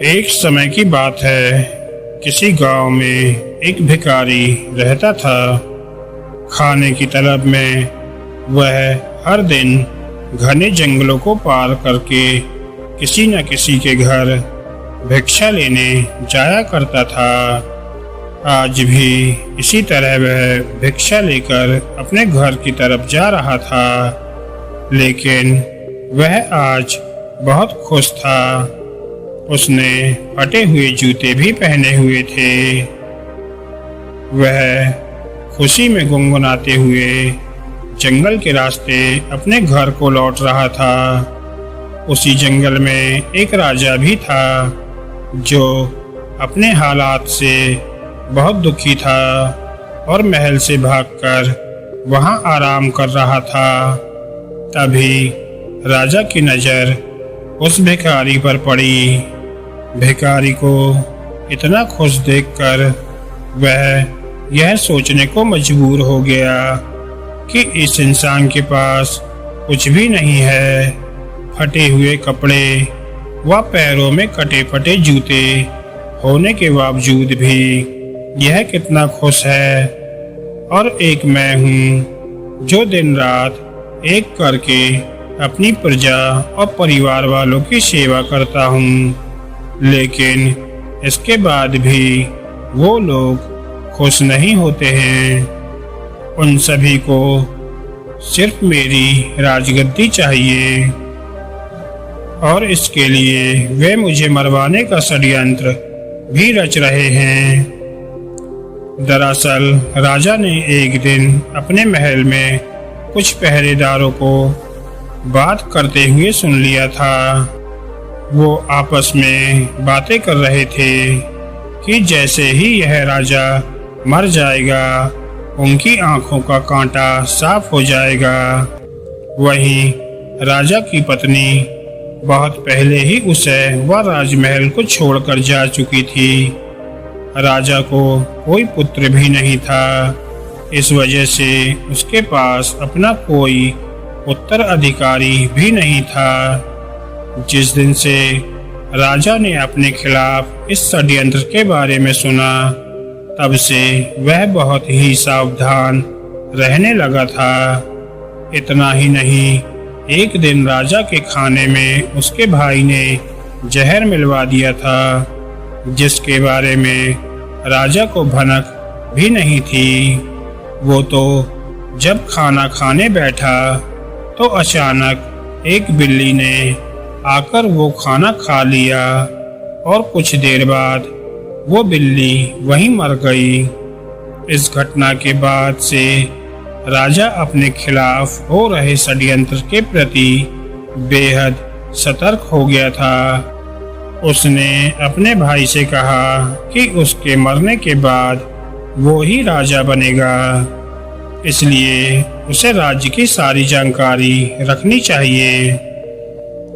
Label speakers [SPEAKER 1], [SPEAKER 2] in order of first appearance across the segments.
[SPEAKER 1] एक समय की बात है। किसी गांव में एक भिखारी रहता था। खाने की तलब में वह हर दिन घने जंगलों को पार करके किसी न किसी के घर भिक्षा लेने जाया करता था। आज भी इसी तरह वह भिक्षा लेकर अपने घर की तरफ जा रहा था, लेकिन वह आज बहुत खुश था। उसने फटे हुए जूते भी पहने हुए थे। वह खुशी में गुनगुनाते हुए जंगल के रास्ते अपने घर को लौट रहा था। उसी जंगल में एक राजा भी था जो अपने हालात से बहुत दुखी था और महल से भागकर वहां आराम कर रहा था। तभी राजा की नज़र उस भिखारी पर पड़ी। भिखारी को इतना खुश देखकर वह यह सोचने को मजबूर हो गया कि इस इंसान के पास कुछ भी नहीं है। फटे हुए कपड़े व पैरों में कटे फटे जूते होने के बावजूद भी यह कितना खुश है। और एक मैं हूँ जो दिन रात एक करके अपनी प्रजा और परिवार वालों की सेवा करता हूँ, लेकिन इसके बाद भी वो लोग खुश नहीं होते हैं। उन सभी को सिर्फ मेरी राजगद्दी चाहिए और इसके लिए वे मुझे मरवाने का षड्यंत्र भी रच रहे हैं। दरअसल राजा ने एक दिन अपने महल में कुछ पहरेदारों को बात करते हुए सुन लिया था। वो आपस में बातें कर रहे थे कि जैसे ही यह राजा मर जाएगा उनकी आंखों का कांटा साफ हो जाएगा। वहीं राजा की पत्नी बहुत पहले ही उसे वह राजमहल को छोड़कर जा चुकी थी। राजा को कोई पुत्र भी नहीं था। इस वजह से उसके पास अपना कोई उत्तराधिकारी भी नहीं था। जिस दिन से राजा ने अपने खिलाफ इस षड्यंत्र के बारे में सुना, तब से वह बहुत ही सावधान रहने लगा था। इतना ही नहीं, एक दिन राजा के खाने में उसके भाई ने जहर मिलवा दिया था, जिसके बारे में राजा को भनक भी नहीं थी। वो तो जब खाना खाने बैठा तो अचानक एक बिल्ली ने आकर वो खाना खा लिया और कुछ देर बाद वो बिल्ली वहीं मर गई। इस घटना के बाद से राजा अपने खिलाफ हो रहे षड्यंत्र के प्रति बेहद सतर्क हो गया था। उसने अपने भाई से कहा कि उसके मरने के बाद वो ही राजा बनेगा, इसलिए उसे राज्य की सारी जानकारी रखनी चाहिए।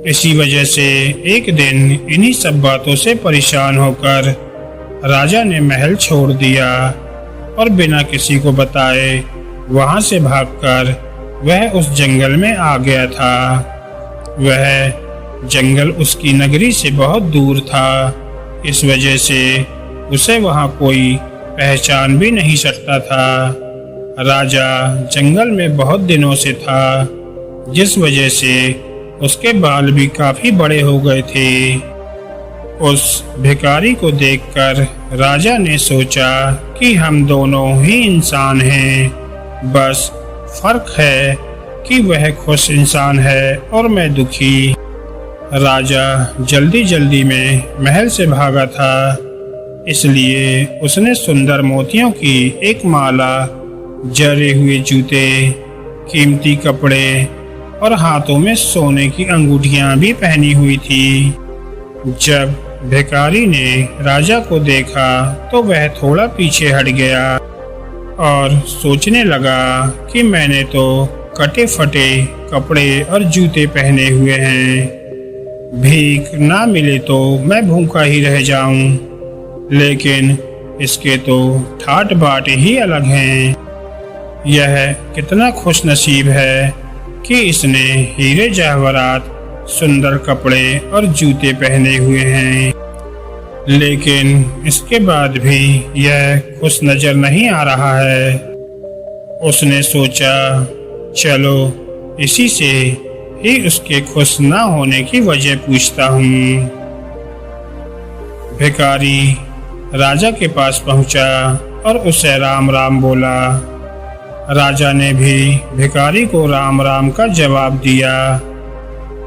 [SPEAKER 1] इसी वजह से एक दिन इन्हीं सब बातों से परेशान होकर राजा ने महल छोड़ दिया और बिना किसी को बताए वहां से भागकर वह उस जंगल में आ गया था। वह जंगल उसकी नगरी से बहुत दूर था, इस वजह से उसे वहां कोई पहचान भी नहीं सकता था। राजा जंगल में बहुत दिनों से था, जिस वजह से उसके बाल भी काफी बड़े हो गए थे। उस भिखारी को देखकर राजा ने सोचा कि हम दोनों ही इंसान हैं, बस फर्क है कि वह खुश इंसान है और मैं दुखी। राजा जल्दी जल्दी में महल से भागा था, इसलिए उसने सुंदर मोतियों की एक माला, जरे हुए जूते, कीमती कपड़े और हाथों में सोने की अंगूठियां भी पहनी हुई थी। जब भिखारी ने राजा को देखा तो वह थोड़ा पीछे हट गया और सोचने लगा कि मैंने तो कटे फटे कपड़े और जूते पहने हुए हैं, भीख ना मिले तो मैं भूखा ही रह जाऊं। लेकिन इसके तो ठाट बाट ही अलग हैं। यह कितना खुश नसीब है कि इसने हीरे जवाहरात, सुंदर कपड़े और जूते पहने हुए हैं। लेकिन इसके बाद भी यह खुश नजर नहीं आ रहा है। उसने सोचा, चलो इसी से ही उसके खुश न होने की वजह पूछता हूँ। भिखारी राजा के पास पहुंचा और उसे राम राम बोला। राजा ने भी भिखारी को राम राम का जवाब दिया।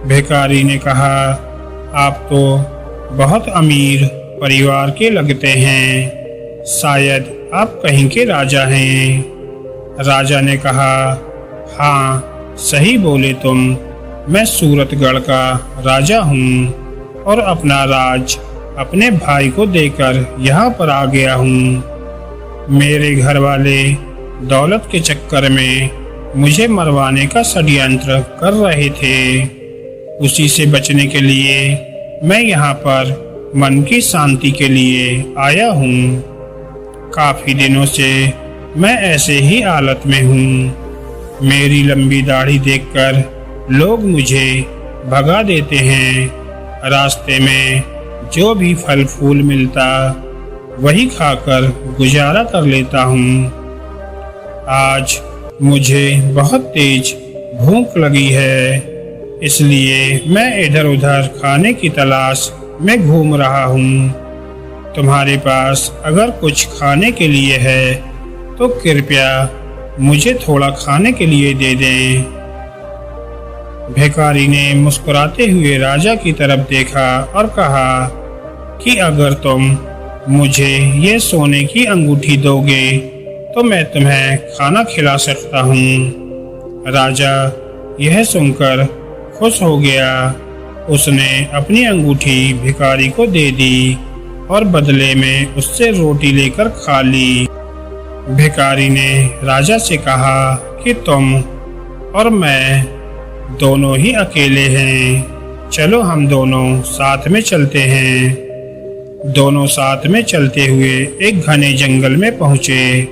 [SPEAKER 1] भिखारी ने कहा, आप तो बहुत अमीर परिवार के लगते हैं, शायद आप कहीं के राजा हैं। राजा ने कहा, हाँ सही बोले तुम, मैं सूरतगढ़ का राजा हूँ और अपना राज अपने भाई को देकर यहाँ पर आ गया हूँ। मेरे घर वाले दौलत के चक्कर में मुझे मरवाने का षड्यंत्र कर रहे थे। उसी से बचने के लिए मैं यहाँ पर मन की शांति के लिए आया हूँ। काफी दिनों से मैं ऐसे ही हालत में हूँ। मेरी लंबी दाढ़ी देखकर लोग मुझे भगा देते हैं। रास्ते में जो भी फल फूल मिलता वही खाकर गुजारा कर लेता हूँ। आज मुझे बहुत तेज भूख लगी है, इसलिए मैं इधर उधर खाने की तलाश में घूम रहा हूँ। तुम्हारे पास अगर कुछ खाने के लिए है तो कृपया मुझे थोड़ा खाने के लिए दे दें। भिखारी ने मुस्कुराते हुए राजा की तरफ देखा और कहा कि अगर तुम मुझे ये सोने की अंगूठी दोगे तो मैं तुम्हें खाना खिला सकता हूँ। राजा यह सुनकर खुश हो गया। उसने अपनी अंगूठी भिखारी को दे दी और बदले में उससे रोटी लेकर खा ली। भिखारी ने राजा से कहा कि तुम और मैं दोनों ही अकेले हैं, चलो हम दोनों साथ में चलते हैं। दोनों साथ में चलते हुए एक घने जंगल में पहुंचे।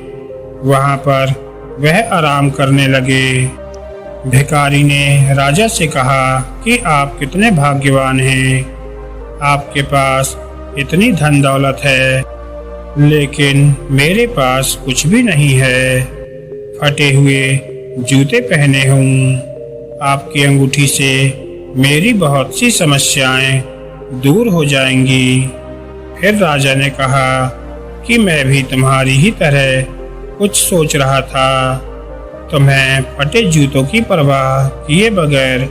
[SPEAKER 1] वहां पर वह आराम करने लगे। भिखारी ने राजा से कहा कि आप कितने भाग्यवान हैं, आपके पास इतनी धन दौलत है, लेकिन मेरे पास कुछ भी नहीं है। फटे हुए जूते पहने हूँ। आपकी अंगूठी से मेरी बहुत सी समस्याएं दूर हो जाएंगी। फिर राजा ने कहा कि मैं भी तुम्हारी ही तरह कुछ सोच रहा था। तुम्हें फटे जूतों की परवाह किए बगैर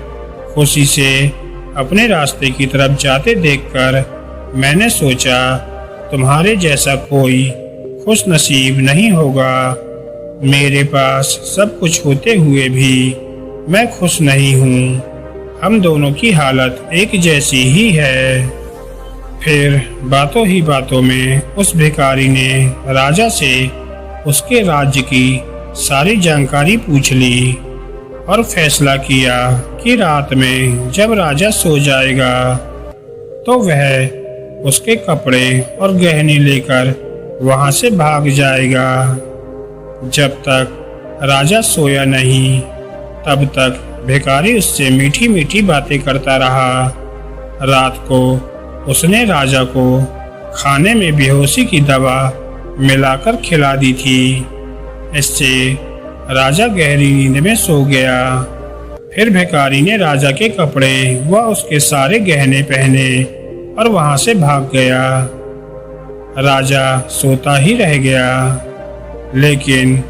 [SPEAKER 1] खुशी से अपने रास्ते की तरफ जाते देखकर मैंने सोचा तुम्हारे जैसा कोई खुश नसीब नहीं होगा। मेरे पास सब कुछ होते हुए भी मैं खुश नहीं हूँ। हम दोनों की हालत एक जैसी ही है। फिर बातों ही बातों में उस भिखारी ने राजा से उसके राज्य की सारी जानकारी पूछ ली और फैसला किया कि रात में जब राजा सो जाएगा तो वह उसके कपड़े और गहने लेकर वहां से भाग जाएगा। जब तक राजा सोया नहीं तब तक भिखारी उससे मीठी मीठी बातें करता रहा। रात को उसने राजा को खाने में बेहोशी की दवा मिलाकर खिला दी थी। इससे राजा गहरी नींद में सो गया। फिर भिखारी ने राजा के कपड़े व उसके सारे गहने पहने और वहां से भाग गया। राजा सोता ही रह गया, लेकिन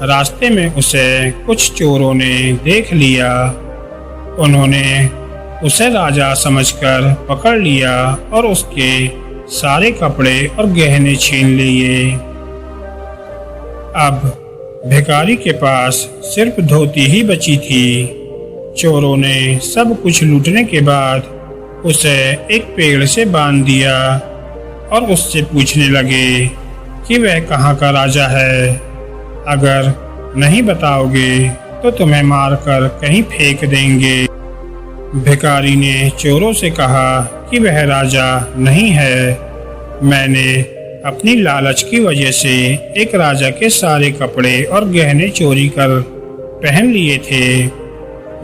[SPEAKER 1] रास्ते में उसे कुछ चोरों ने देख लिया। उन्होंने उसे राजा समझकर पकड़ लिया और उसके सारे कपड़े और गहने छीन लिए। अब भिखारी के पास सिर्फ धोती ही बची थी। चोरों ने सब कुछ लूटने के बाद उसे एक पेड़ से बांध दिया और उससे पूछने लगे कि वह कहाँ का राजा है। अगर नहीं बताओगे तो तुम्हें मारकर कहीं फेंक देंगे। भिखारी ने चोरों से कहा कि वह राजा नहीं है। मैंने अपनी लालच की वजह से एक राजा के सारे कपड़े और गहने चोरी कर पहन लिए थे।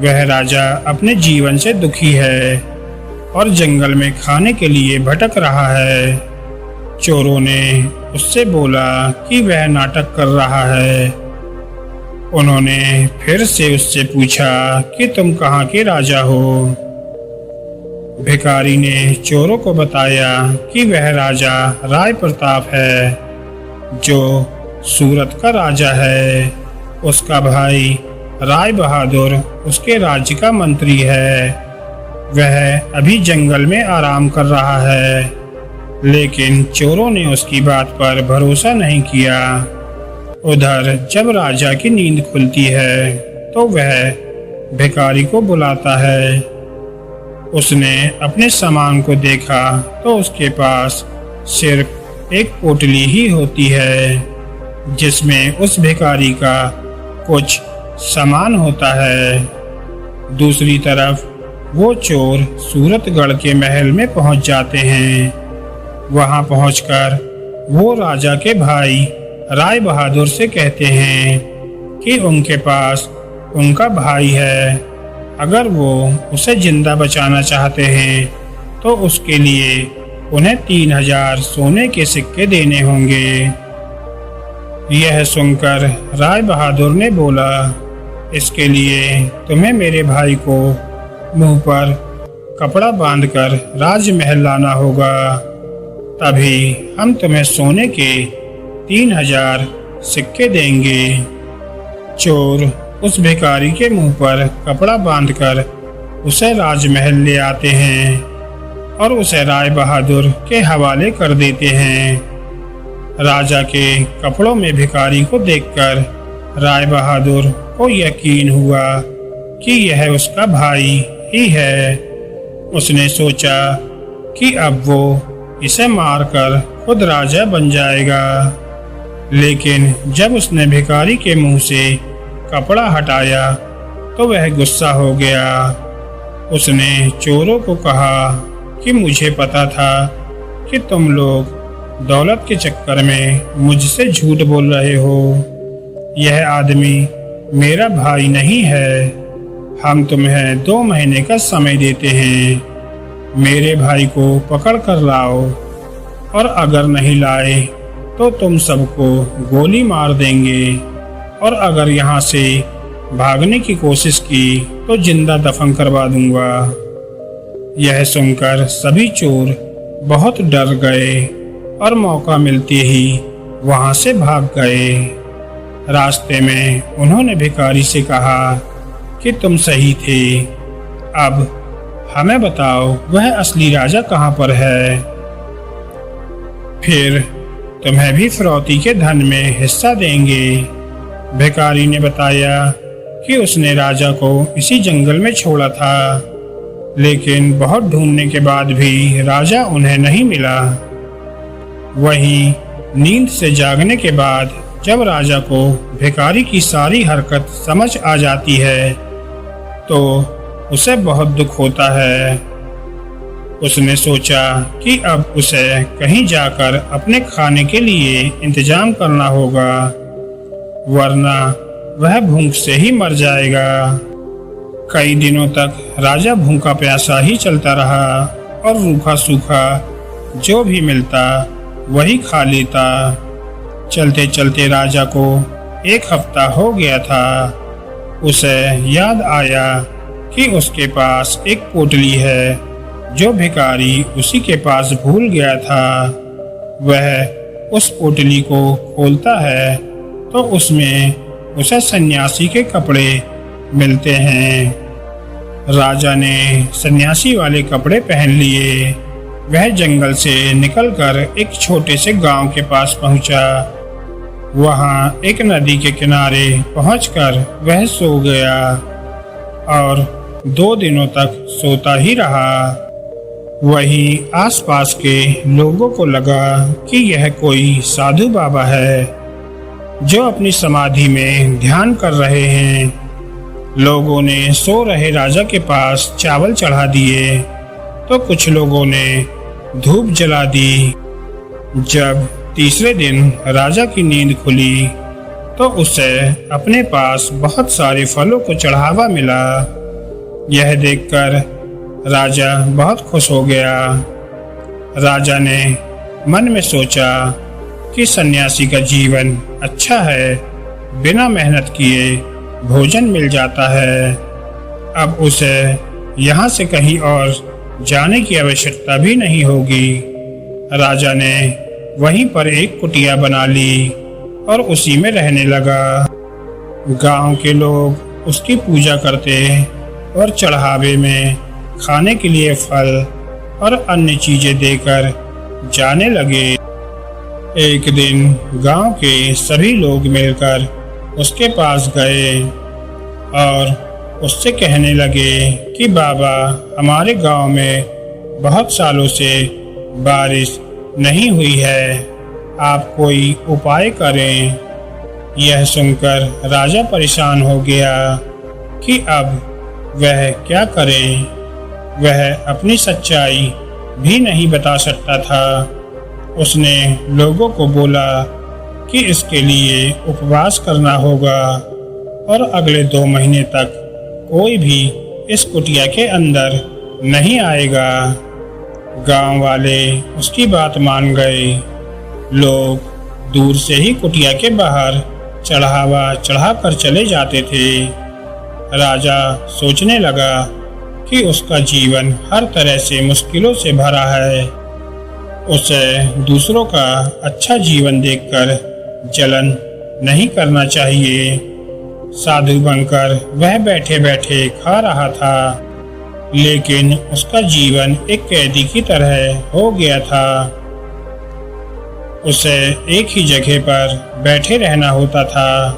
[SPEAKER 1] वह राजा अपने जीवन से दुखी है और जंगल में खाने के लिए भटक रहा है। चोरों ने उससे बोला कि वह नाटक कर रहा है। उन्होंने फिर से उससे पूछा कि तुम कहाँ के राजा हो। भिखारी ने चोरों को बताया कि वह राजा राय प्रताप है, जो सूरत का राजा है। उसका भाई राय बहादुर उसके राज्य का मंत्री है। वह अभी जंगल में आराम कर रहा है, लेकिन चोरों ने उसकी बात पर भरोसा नहीं किया। उधर जब राजा की नींद खुलती है तो वह भिखारी को बुलाता है। उसने अपने सामान को देखा तो उसके पास सिर्फ एक पोटली ही होती है, जिसमें उस भिखारी का कुछ सामान होता है। दूसरी तरफ वो चोर सूरतगढ़ के महल में पहुंच जाते हैं। वहां पहुंचकर वो राजा के भाई राय बहादुर से कहते हैं कि उनके पास उनका भाई है। अगर वो उसे जिंदा बचाना चाहते हैं तो उसके लिए उन्हें 3000 सोने के सिक्के देने होंगे। यह सुनकर राय बहादुर ने बोला, इसके लिए तुम्हें मेरे भाई को मुंह पर कपड़ा बांधकर राजमहल लाना होगा, तभी हम तुम्हें सोने के 3000 सिक्के देंगे। चोर उस भिखारी के मुंह पर कपड़ा बांधकर उसे राजमहल ले आते हैं और उसे राय बहादुर के हवाले कर देते हैं। राजा के कपड़ों में भिखारी को देखकर राय बहादुर को यकीन हुआ कि यह उसका भाई ही है। उसने सोचा कि अब वो इसे मारकर खुद राजा बन जाएगा। लेकिन जब उसने भिखारी के मुंह से कपड़ा हटाया तो वह गुस्सा हो गया। उसने चोरों को कहा कि मुझे पता था कि तुम लोग दौलत के चक्कर में मुझसे झूठ बोल रहे हो। यह आदमी मेरा भाई नहीं है। हम तुम्हें 2 महीने का समय देते हैं। मेरे भाई को पकड़ कर लाओ, और अगर नहीं लाए तो तुम सबको गोली मार देंगे, और अगर यहाँ से भागने की कोशिश की तो जिंदा दफन करवा दूंगा। यह सुनकर सभी चोर बहुत डर गए और मौका मिलते ही वहां से भाग गए। रास्ते में उन्होंने भिखारी से कहा कि तुम सही थे। अब हमें बताओ वह असली राजा कहाँ पर है, फिर तुम्हें भी फिरौती के धन में हिस्सा देंगे। भिखारी ने बताया कि उसने राजा को इसी जंगल में छोड़ा था, लेकिन बहुत ढूंढने के बाद भी राजा उन्हें नहीं मिला। वहीं नींद से जागने के बाद जब राजा को भिखारी की सारी हरकत समझ आ जाती है तो उसे बहुत दुख होता है। उसने सोचा कि अब उसे कहीं जाकर अपने खाने के लिए इंतजाम करना होगा, वरना वह भूख से ही मर जाएगा। कई दिनों तक राजा भूखा प्यासा ही चलता रहा और रूखा सूखा जो भी मिलता वही खा लेता। चलते चलते राजा को 1 हफ्ता हो गया था। उसे याद आया कि उसके पास एक पोटली है जो भिखारी उसी के पास भूल गया था। वह उस पोटली को खोलता है तो उसमें उसे सन्यासी के कपड़े मिलते हैं। राजा ने सन्यासी वाले कपड़े पहन लिए। वह जंगल से निकलकर एक छोटे से गांव के पास पहुंचा। वहां एक नदी के किनारे पहुंचकर वह सो गया और 2 दिनों तक सोता ही रहा। वहीं आसपास के लोगों को लगा कि यह कोई साधु बाबा है जो अपनी समाधि में ध्यान कर रहे हैं। लोगों ने सो रहे राजा के पास चावल चढ़ा दिए तो कुछ लोगों ने धूप जला दी। जब तीसरे दिन राजा की नींद खुली तो उसे अपने पास बहुत सारे फलों को चढ़ावा मिला। यह देखकर राजा बहुत खुश हो गया। राजा ने मन में सोचा कि सन्यासी का जीवन अच्छा है, बिना मेहनत किए भोजन मिल जाता है। अब उसे यहाँ से कहीं और जाने की आवश्यकता भी नहीं होगी। राजा ने वहीं पर एक कुटिया बना ली और उसी में रहने लगा। गांव के लोग उसकी पूजा करते और चढ़ावे में खाने के लिए फल और अन्य चीजें देकर जाने लगे। एक दिन गांव के सभी लोग मिलकर उसके पास गए और उससे कहने लगे कि बाबा, हमारे गांव में बहुत सालों से बारिश नहीं हुई है, आप कोई उपाय करें। यह सुनकर राजा परेशान हो गया कि अब वह क्या करे। वह अपनी सच्चाई भी नहीं बता सकता था। उसने लोगों को बोला कि इसके लिए उपवास करना होगा और अगले 2 महीने तक कोई भी इस कुटिया के अंदर नहीं आएगा। गांव वाले उसकी बात मान गए। लोग दूर से ही कुटिया के बाहर चढ़ावा चढ़ाकर चले जाते थे। राजा सोचने लगा कि उसका जीवन हर तरह से मुश्किलों से भरा है। उसे दूसरों का अच्छा जीवन देखकर जलन नहीं करना चाहिए। साधु बनकर वह बैठे बैठे खा रहा था, लेकिन उसका जीवन एक कैदी की तरह हो गया था। उसे एक ही जगह पर बैठे रहना होता था।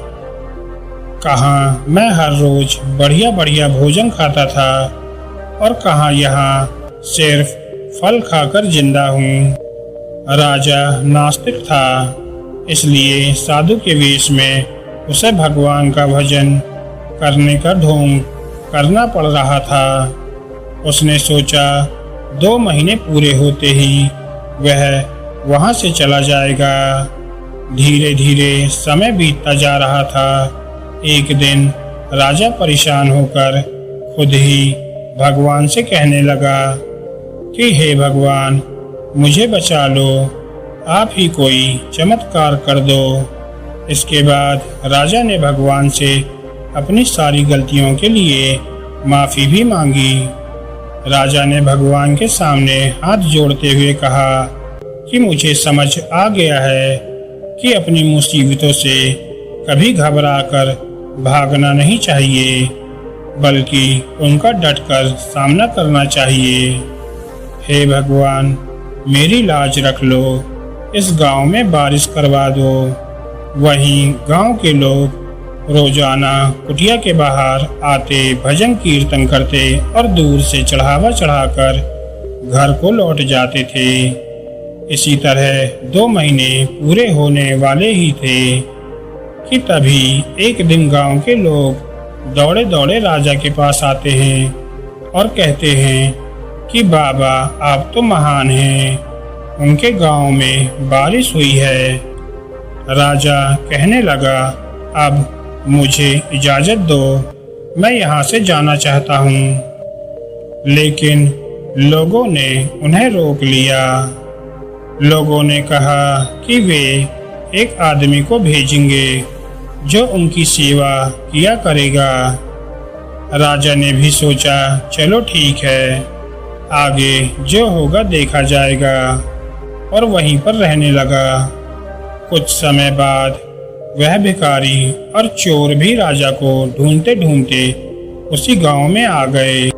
[SPEAKER 1] कहाँ मैं हर रोज बढ़िया बढ़िया भोजन खाता था और कहाँ यहाँ सिर्फ फल खाकर जिंदा हूँ। राजा नास्तिक था, इसलिए साधु के वेश में उसे भगवान का भजन करने का ढोंग करना पड़ रहा था। उसने सोचा 2 महीने पूरे होते ही वह वहां से चला जाएगा। धीरे धीरे समय बीतता जा रहा था। एक दिन राजा परेशान होकर खुद ही भगवान से कहने लगा कि हे भगवान, मुझे बचा लो, आप ही कोई चमत्कार कर दो। इसके बाद राजा ने भगवान से अपनी सारी गलतियों के लिए माफी भी मांगी। राजा ने भगवान के सामने हाथ जोड़ते हुए कहा कि मुझे समझ आ गया है कि अपनी मुसीबतों से कभी घबराकर भागना नहीं चाहिए, बल्कि उनका डटकर सामना करना चाहिए। हे भगवान, मेरी लाज रख लो, इस गांव में बारिश करवा दो। वहीं गांव के लोग रोजाना कुटिया के बाहर आते, भजन कीर्तन करते और दूर से चढ़ावा चढ़ाकर घर को लौट जाते थे। इसी तरह 2 महीने पूरे होने वाले ही थे कि तभी एक दिन गांव के लोग दौड़े दौड़े राजा के पास आते हैं और कहते हैं कि बाबा, आप तो महान हैं, उनके गांव में बारिश हुई है। राजा कहने लगा, अब मुझे इजाजत दो, मैं यहाँ से जाना चाहता हूँ। लेकिन लोगों ने उन्हें रोक लिया। लोगों ने कहा कि वे एक आदमी को भेजेंगे जो उनकी सेवा किया करेगा। राजा ने भी सोचा, चलो ठीक है, आगे जो होगा देखा जाएगा, और वहीं पर रहने लगा। कुछ समय बाद वह भिखारी और चोर भी राजा को ढूंढते ढूंढते उसी गांव में आ गए।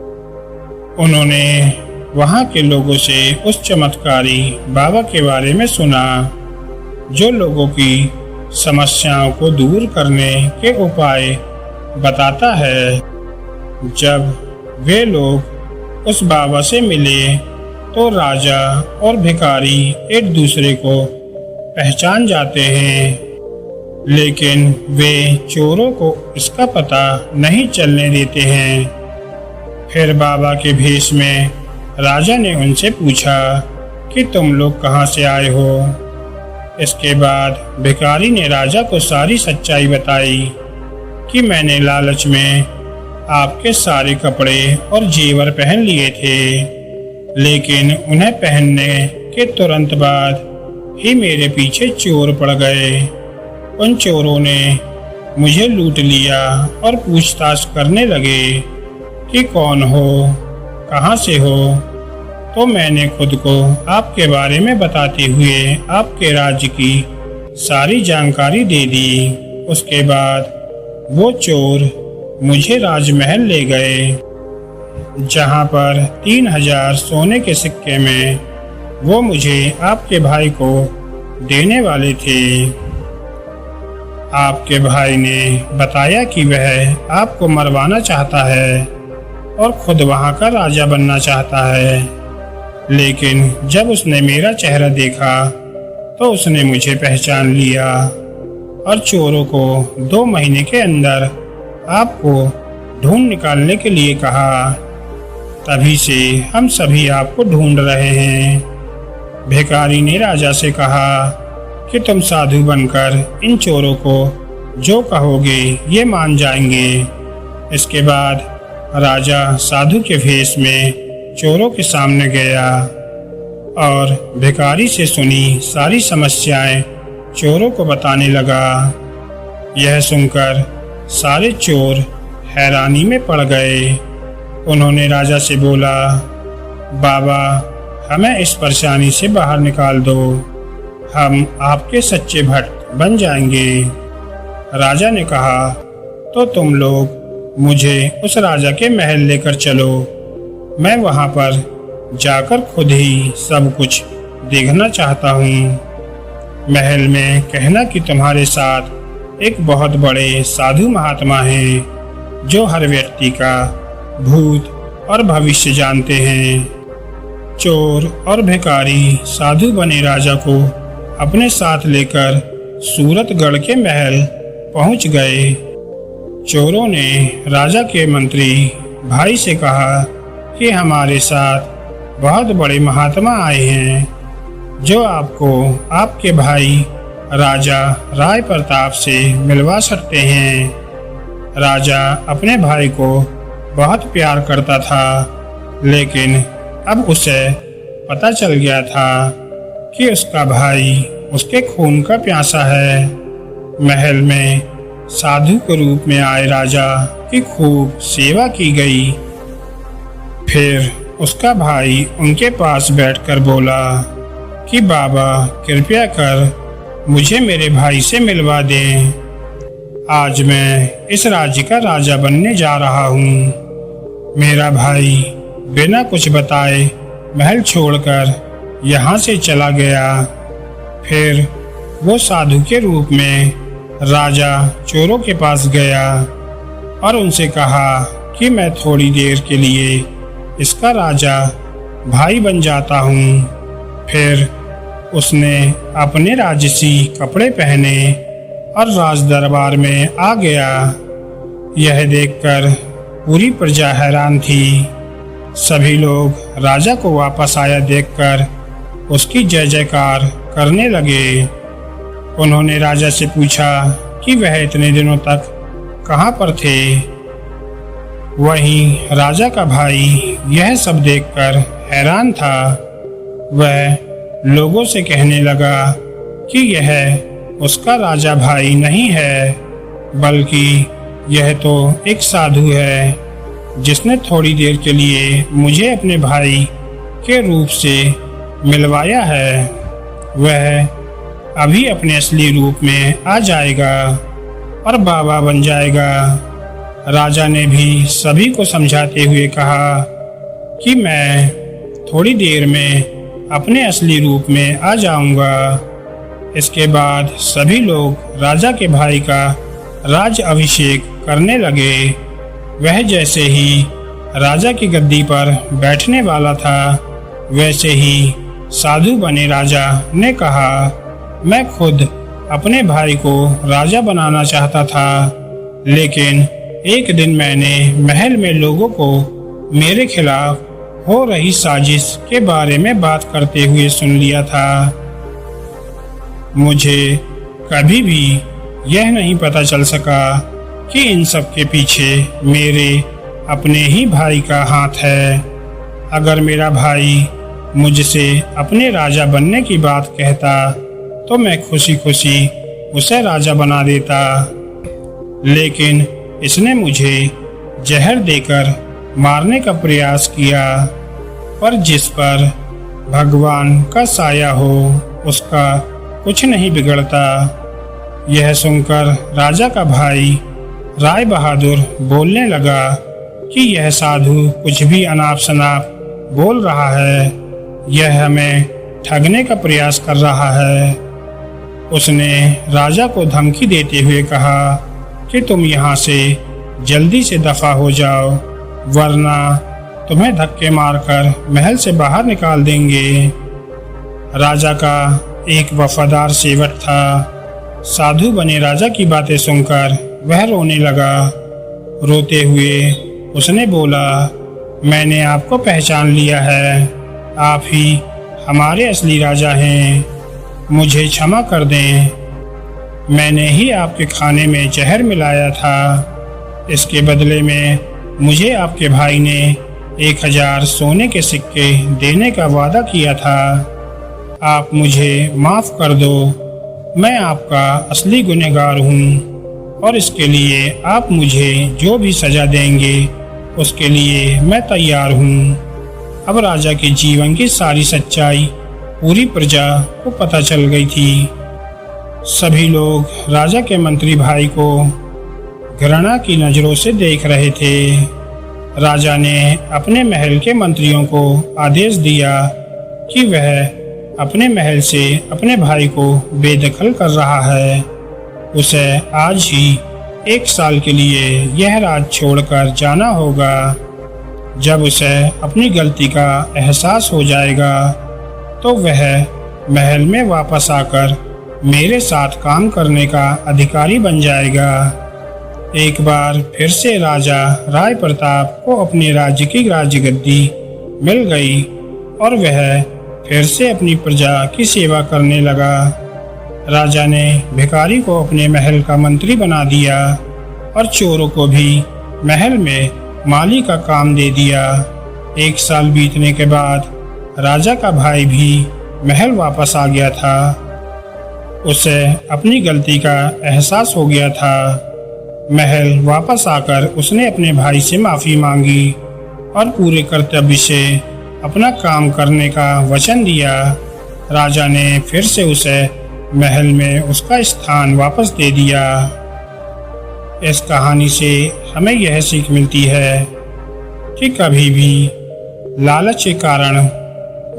[SPEAKER 1] उन्होंने वहां के लोगों से उस चमत्कारी बाबा के बारे में सुना, जो लोगों की समस्याओं को दूर करने के उपाय बताता है। जब वे लोग उस बाबा से मिले तो राजा और भिखारी एक दूसरे को पहचान जाते हैं, लेकिन वे चोरों को इसका पता नहीं चलने देते हैं। फिर बाबा के भेष में राजा ने उनसे पूछा कि तुम लोग कहाँ से आए हो। इसके बाद भिखारी ने राजा को सारी सच्चाई बताई कि मैंने लालच में आपके सारे कपड़े और जेवर पहन लिए थे, लेकिन उन्हें पहनने के तुरंत बाद ही मेरे पीछे चोर पड़ गए। उन चोरों ने मुझे लूट लिया और पूछताछ करने लगे कि कौन हो, कहाँ से हो। तो मैंने खुद को आपके बारे में बताते हुए आपके राज्य की सारी जानकारी दे दी। उसके बाद वो चोर मुझे राजमहल ले गए, जहाँ पर 3000 सोने के सिक्के में वो मुझे आपके भाई को देने वाले थे। आपके भाई ने बताया कि वह आपको मरवाना चाहता है और खुद वहाँ का राजा बनना चाहता है, लेकिन जब उसने मेरा चेहरा देखा तो उसने मुझे पहचान लिया और चोरों को 2 महीने के अंदर आपको ढूंढ निकालने के लिए कहा। तभी से हम सभी आपको ढूंढ रहे हैं। भिखारी ने राजा से कहा कि तुम साधु बनकर इन चोरों को जो कहोगे ये मान जाएंगे। इसके बाद राजा साधु के भेष में चोरों के सामने गया और भिखारी से सुनी सारी समस्याएं चोरों को बताने लगा। यह सुनकर सारे चोर हैरानी में पड़ गए। उन्होंने राजा से बोला, बाबा, हमें इस परेशानी से बाहर निकाल दो, हम आपके सच्चे भक्त बन जाएंगे। राजा ने कहा, तो तुम लोग मुझे उस राजा के महल लेकर चलो, मैं वहां पर जाकर खुद ही सब कुछ देखना चाहता हूँ। महल में कहना कि तुम्हारे साथ एक बहुत बड़े साधु महात्मा हैं जो हर व्यक्ति का भूत और भविष्य जानते हैं। चोर और भिखारी साधु बने राजा को अपने साथ लेकर सूरतगढ़ के महल पहुंच गए। चोरों ने राजा के मंत्री भाई से कहा कि हमारे साथ बहुत बड़े महात्मा आए हैं जो आपको आपके भाई राजा राय प्रताप से मिलवा सकते हैं। राजा अपने भाई को बहुत प्यार करता था, लेकिन अब उसे पता चल गया था कि उसका भाई उसके खून का प्यासा है। महल में साधु के रूप में आए राजा की खूब सेवा की गई। फिर उसका भाई उनके पास बैठकर बोला कि बाबा, कृपया कर मुझे मेरे भाई से मिलवा दें। आज मैं इस राज्य का राजा बनने जा रहा हूँ। मेरा भाई बिना कुछ बताए महल छोड़कर यहाँ से चला गया। फिर वो साधु के रूप में राजा चोरों के पास गया और उनसे कहा कि मैं थोड़ी देर के लिए इसका राजा भाई बन जाता हूँ। फिर उसने अपने राजसी कपड़े पहने और राज दरबार में आ गया। यह देखकर पूरी प्रजा हैरान थी। सभी लोग राजा को वापस आया देखकर उसकी जय जयकार करने लगे। उन्होंने राजा से पूछा कि वह इतने दिनों तक कहाँ पर थे। वहीं राजा का भाई यह सब देखकर हैरान था। वह लोगों से कहने लगा कि यह उसका राजा भाई नहीं है, बल्कि यह तो एक साधु है जिसने थोड़ी देर के लिए मुझे अपने भाई के रूप से मिलवाया है। वह अभी अपने असली रूप में आ जाएगा और बाबा बन जाएगा। राजा ने भी सभी को समझाते हुए कहा कि मैं थोड़ी देर में अपने असली रूप में आ जाऊंगा। इसके बाद सभी लोग राजा के भाई का राज अभिषेक करने लगे। वह जैसे ही राजा की गद्दी पर बैठने वाला था, वैसे ही साधु बने राजा ने कहा, मैं खुद अपने भाई को राजा बनाना चाहता था, लेकिन एक दिन मैंने महल में लोगों को मेरे खिलाफ हो रही साजिश के बारे में बात करते हुए सुन लिया था। मुझे कभी भी यह नहीं पता चल सका कि इन सब के पीछे मेरे अपने ही भाई का हाथ है। अगर मेरा भाई मुझसे अपने राजा बनने की बात कहता तो मैं खुशी खुशी उसे राजा बना देता, लेकिन इसने मुझे जहर देकर मारने का प्रयास किया। पर जिस पर भगवान का साया हो उसका कुछ नहीं बिगड़ता। यह सुनकर राजा का भाई राय बहादुर बोलने लगा कि यह साधु कुछ भी अनाप शनाप बोल रहा है, यह हमें ठगने का प्रयास कर रहा है। उसने राजा को धमकी देते हुए कहा कि तुम यहाँ से जल्दी से दफा हो जाओ, वरना तुम्हें धक्के मारकर महल से बाहर निकाल देंगे। राजा का एक वफादार सेवक था। साधु बने राजा की बातें सुनकर वह रोने लगा। रोते हुए उसने बोला, मैंने आपको पहचान लिया है, आप ही हमारे असली राजा हैं, मुझे क्षमा कर दें। मैंने ही आपके खाने में जहर मिलाया था। इसके बदले में मुझे आपके भाई ने 1000 सोने के सिक्के देने का वादा किया था। आप मुझे माफ़ कर दो, मैं आपका असली गुनहगार हूँ और इसके लिए आप मुझे जो भी सज़ा देंगे उसके लिए मैं तैयार हूँ। अब राजा के जीवन की सारी सच्चाई पूरी प्रजा को पता चल गई थी। सभी लोग राजा के मंत्री भाई को घृणा की नज़रों से देख रहे थे। राजा ने अपने महल के मंत्रियों को आदेश दिया कि वह अपने महल से अपने भाई को बेदखल कर रहा है। उसे आज ही 1 साल के लिए यह राज छोड़कर जाना होगा। जब उसे अपनी गलती का एहसास हो जाएगा तो वह महल में वापस आकर मेरे साथ काम करने का अधिकारी बन जाएगा। एक बार फिर से राजा राय प्रताप को अपने राज्य की राजगद्दी मिल गई और वह फिर से अपनी प्रजा की सेवा करने लगा। राजा ने भिखारी को अपने महल का मंत्री बना दिया और चोरों को भी महल में माली का काम दे दिया। 1 साल बीतने के बाद राजा का भाई भी महल वापस आ गया था। उसे अपनी गलती का एहसास हो गया था। महल वापस आकर उसने अपने भाई से माफ़ी मांगी और पूरे कर्तव्य से अपना काम करने का वचन दिया। राजा ने फिर से उसे महल में उसका स्थान वापस दे दिया। इस कहानी से हमें यह सीख मिलती है कि कभी भी लालच के कारण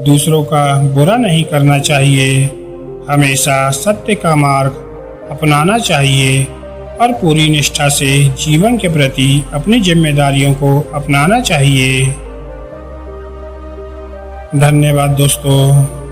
[SPEAKER 1] दूसरों का बुरा नहीं करना चाहिए। हमेशा सत्य का मार्ग अपनाना चाहिए और पूरी निष्ठा से जीवन के प्रति अपनी जिम्मेदारियों को अपनाना चाहिए। धन्यवाद दोस्तों।